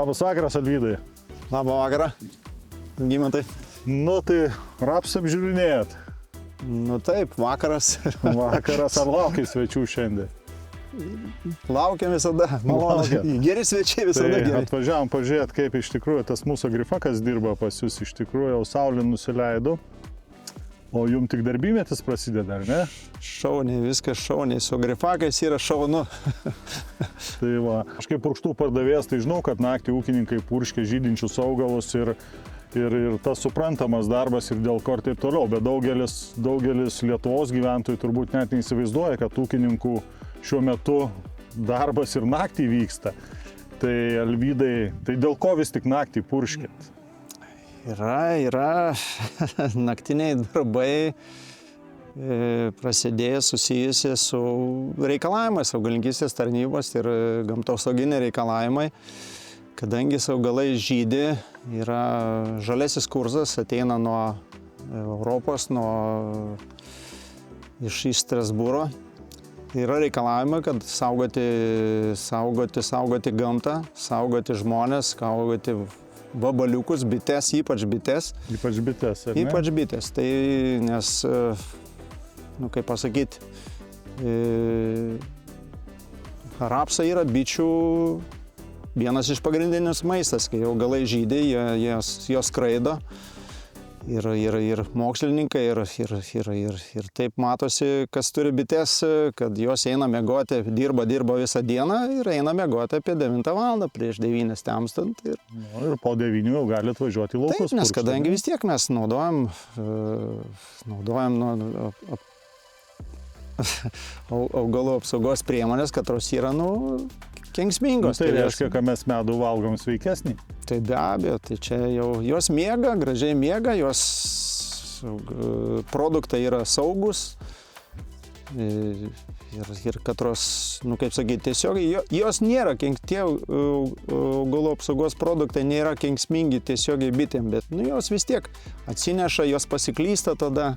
Labas vakaras, Alvydai. Labą vakarą, Gimantai. Nu tai rapsą apžiūrinėjat. Nu taip, vakaras. Vakaras, ar laukiai svečių šiandien? Laukiam visada. Laukiam. Geri svečiai visada Tai geri. atvažiavom pažiūrėti, kaip iš tikrųjų tas mūsų grifakas dirba pas jūs. Iš tikrųjų jau saulė nusileido. O jum tik darbymetis prasideda, ar ne? Šauniai, viskas šauniai. Su grifakais yra šaunu. Tai va, aš kaip purkštų pardavėjas, tai žinau, kad naktį ūkininkai purškia žydinčius augalus ir tas suprantamas darbas ir dėl ko ir taip toliau. Bet daugelis Lietuvos gyventojų turbūt net neįsivaizduoja, kad ūkininkų šiuo metu darbas ir naktį vyksta. Tai Alvydai, tai dėl ko vis tik naktį purškit? Yra naktiniai darbai prasidėję susijusi su reikalavimais, augalininkystės tarnybos ir gamtosauginiai reikalavimai. Kadangi augalai žydi, yra žalesis kursas, ateina nuo Europos, iš Strasbūro. Yra reikalavimai, kad saugoti gamtą, saugoti žmonės, saugoti vabaliukus, bites, ypač bites. Ypač bites, ar ne? Ypač bites. Tai nes, kaip pasakyti, rapsai yra bičių vienas iš pagrindinius maistas. Kai augalai žydi, jos skraido. Ir mokslininkai, ir taip matosi, kas turi bites, kad jos eina miegoti, dirba visą dieną ir eina miegoti apie 9 valandą, prieš 9 temstant. Ir po 9 jau gali atvažiuoti į laukus. Taip, nes kadangi vis tiek mes naudojam augalų apsaugos priemonės, katros yra, kenksmingos. Tai reiškia, kad mes medų valgom sveikesnį? Tai be abejo, tai čia jau jos miega, gražiai miega, jos produktai yra saugus ir katros, kaip sakyti, tiesiog jos nėra, tie augalų apsaugos produktai nėra kenksmingi tiesiogiai bitėm, bet jos vis tiek atsineša, jos pasiklysta tada,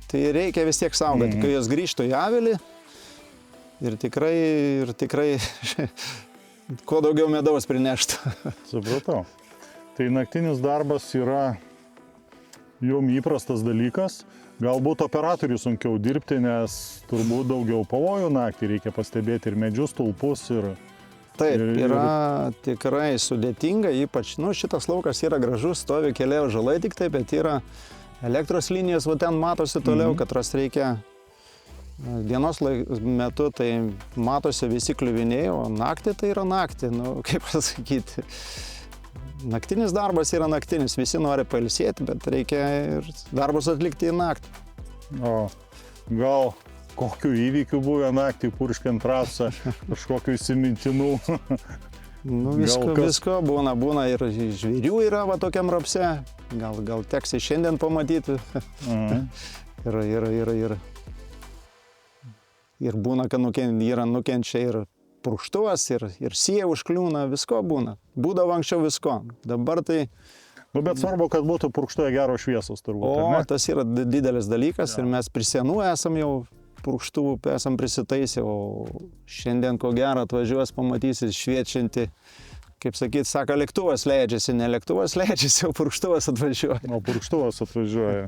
tai reikia vis tiek saugoti, kai jos grįžtų į avilį ir tikrai kuo daugiau medaus prineštų. Supratau. Tai naktinis darbas yra jum įprastas dalykas. Galbūt operatoriui sunkiau dirbti, nes turbūt daugiau pavojų naktį reikia pastebėti ir medžius, stulpus. Taip, yra tikrai sudėtinga, ypač, šitas laukas yra gražus, stovi keli ąžuolai tik taip, bet yra elektros linijos, ten matosi toliau, kad reikia. Dienos metu tai matosi visi kliuviniai, o naktį tai yra naktį, kaip pasakyti. Naktinis darbas yra naktinis, visi nori pailsėti, bet reikia ir darbus atlikti į naktį. O gal kokių įvykių buvę naktį purškiant rapsą, kažkokių įsimintinų? Visko būna ir žvėrių yra tokiam rapse, gal teks šiandien pamatyti. Ir būna, kad nukenčia ir purkštuvas, ir sija užkliūna, visko būna. Būdavo anksčiau visko. Dabar tai... Bet svarbu, kad būtų purkštuoja geros šviesos turbūt. O, tas yra didelis dalykas ir mes prie senų esam jau purkštuvų, esam prisitaisę, o šiandien ko gero atvažiuos, pamatysi šviečianti, kaip sakyt, sako, lėktuvas leidžiasi, ne lėktuvas leidžiasi, o purkštuvas atvažiuoja. O purkštuvas atvažiuoja.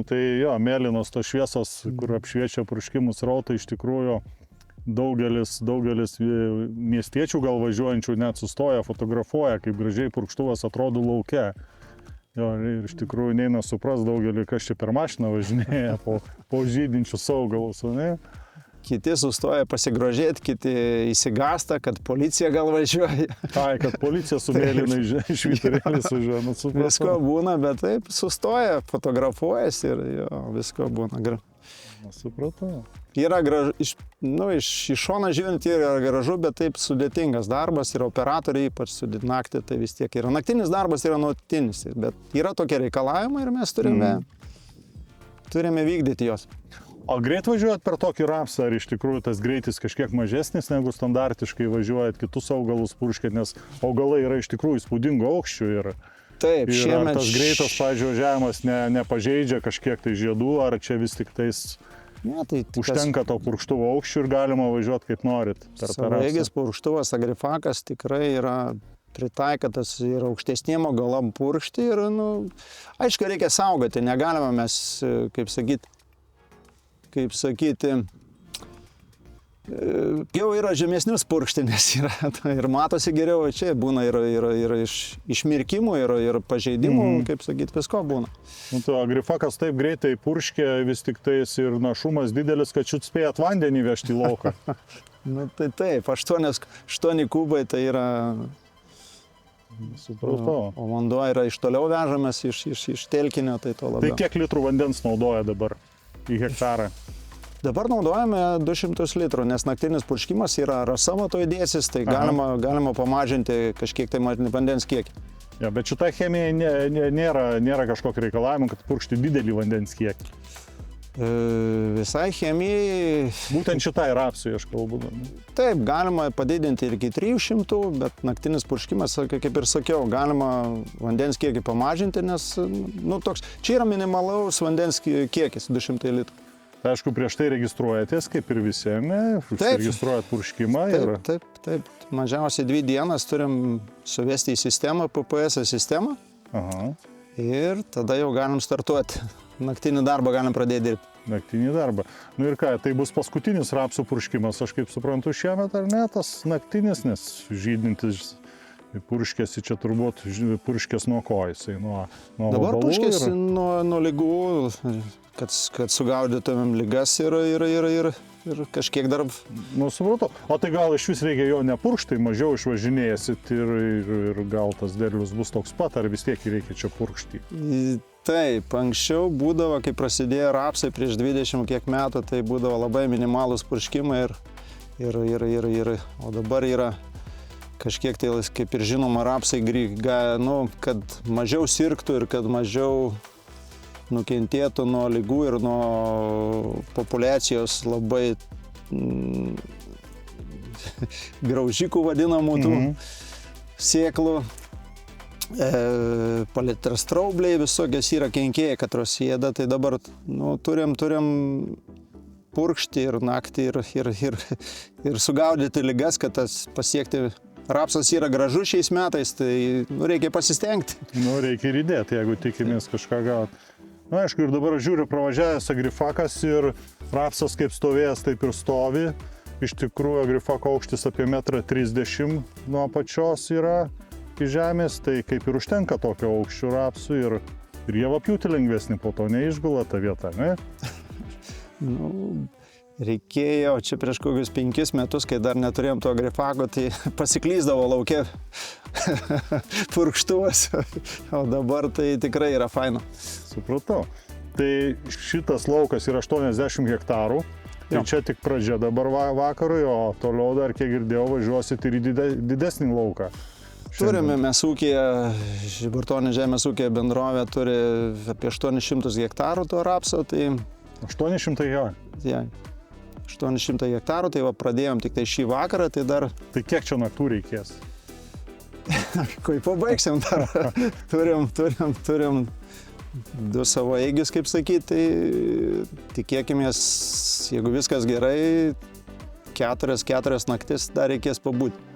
Tai jo, mėlynos tos šviesos, kur apšviečia purškimų srautą, iš tikrųjų daugelis miestiečių gal važiuojančių net sustoja, fotografuoja, kaip gražiai purkštuvas atrodo lauke. Jo, ir iš tikrųjų neina supras daugelį, kas čia per mašiną važinėja po žydinčius augalus, ne? Kiti sustoja pasigrožėti, kiti įsigąsta, kad policija gal važiuoja. Kad policija su mėlynai švyturėlis važiuoja. Visko būna, bet taip sustoja, fotografuojasi ir visko būna. Supratau. Yra gražu, iš šono žiūrint yra gražu, bet taip sudėtingas darbas ir operatoriai ypač naktį, tai vis tiek yra. Naktinis darbas yra nuolatinis, bet yra tokie reikalavimai ir mes turime vykdyti juos. O greit važiuojat per tokį rapsą, ar iš tikrųjų tas greitis kažkiek mažesnis negu standartiškai važiuojat kitus augalus purškėt, nes augalai yra iš tikrųjų įspūdingo aukščių ir taip, ar tas greitas važiavimas nepažeidžia kažkiek tai žiedų, ar čia vis tik tais užtenka to purkštuvo aukščių ir galima važiuoti kaip norit. Savaeigis purkštuvas Agrifakas tikrai yra pritaikytas ir aukštesniem augalam purkšti ir, nu, aišku, reikia saugoti, negalima mes, kaip sakyti, jau yra žemesnius purkšti, nes yra ir matosi geriau, čia būna ir išmirkimų, ir pažeidimų, kaip sakyti, visko būna. Nu, to agrifakas taip greitai purškia, vis tik tais ir našumas didelis, kad čiut spėjat vandenį vežti į lauką. Nu, tai taip, 8 kubai tai yra... Supratau. O vanduo yra iš toliau vežamas iš telkinio, tai to labiau. Tai kiek litrų vandens naudoja dabar į hektarą? Dabar naudojame 200 litrų, nes naktinis purškimas yra rasa matoj dėsis, tai galima pamažinti kažkiek tai vandens kiekį. Ja, bet šita chemija nėra kažkokio reikalavimo, kad purkšti didelį vandens kiekį. Visai chemijai... Būtent šitai rapsui aš kalbu. Taip, galima padidinti ir iki 300, bet naktinis purškimas, kaip ir sakiau, galima vandens kiekį pamažinti, nes nu, čia yra minimalaus vandens kiekis 200 litrų. Aišku, prieš tai registruojatės, kaip ir visi, ne? Registruojat purškimą. Taip. Mažiausiai 2 dienas turim suvesti į sistemą, PPS sistemą. Aha. Ir tada jau galim startuoti. Naktinį darbą galim pradėti dirbti. Naktinį darbą. Nu ir ką, tai bus paskutinis rapsų purškimas, aš kaip suprantu, šiemet ar ne, tas naktinis, nes žydintis purškėsi čia turbūt purškės nuo ko jisai, nuo dabar purškėsi nuo ligų, kad sugaudytumėm ligas ir kažkiek dar... Nu, supratau. O tai gal iš vis reikia jo nepurkšti, mažiau išvažinėsit ir gal tas derlius bus toks pat, ar vis tiek reikia čia purkšti? Taip, anksčiau būdavo, kai prasidėjo rapsai prieš 20 kiek metų, tai būdavo labai minimalus purškimai o dabar yra kažkiek tai, kaip ir žinoma, rapsai, kad mažiau sirgtų ir kad mažiau nukentėtų nuo ligų ir nuo populiacijos labai graužikų vadinamų tų sėklų. Palitrastraubliai visokios yra kenkėjai, katros ėda, tai dabar turim purkšti ir naktį ir sugaudyti ligas, kad pasiekti. Rapsas yra gražus šiais metais, tai reikia pasistengti. Reikia ir įdėti, jeigu tikimės kažką gauti. Na, aišku, ir dabar žiūriu pravažiavęs agrifakas ir rapsas kaip stovėjęs, taip ir stovi. Iš tikrųjų, agrifako aukštis apie 1,30 m nuo apačios yra iki žemės, tai kaip ir užtenka tokio aukščio rapsų ir jie vapjūti lengvesnį, po to neišgula ta vieta, ne? Reikėjo čia prieš kokius 5 metus, kai dar neturėjom to agrifako, tai pasiklyzdavo lauke purkštuvas, o dabar tai tikrai yra faina. Supratau. Tai šitas laukas yra 80 hektarų, tai čia tik pradžia dabar vakarui, o toliau dar, kiek girdėjau, važiuosit ir į didesnį lauką. Turime mes ūkyje, Žibartonių žemės ūkyje bendrovė turi apie 800 hektarų to rapso, tai... 800 hektarų? Ja. 800 hektarų, tai pradėjom tik tai šį vakarą, tai dar... Tai kiek čia naktų reikės? Kai pabaigsim dar, turim 2 savaeigius, kaip sakyti, tai tikėkimės, jeigu viskas gerai, 4 naktis dar reikės pabūti.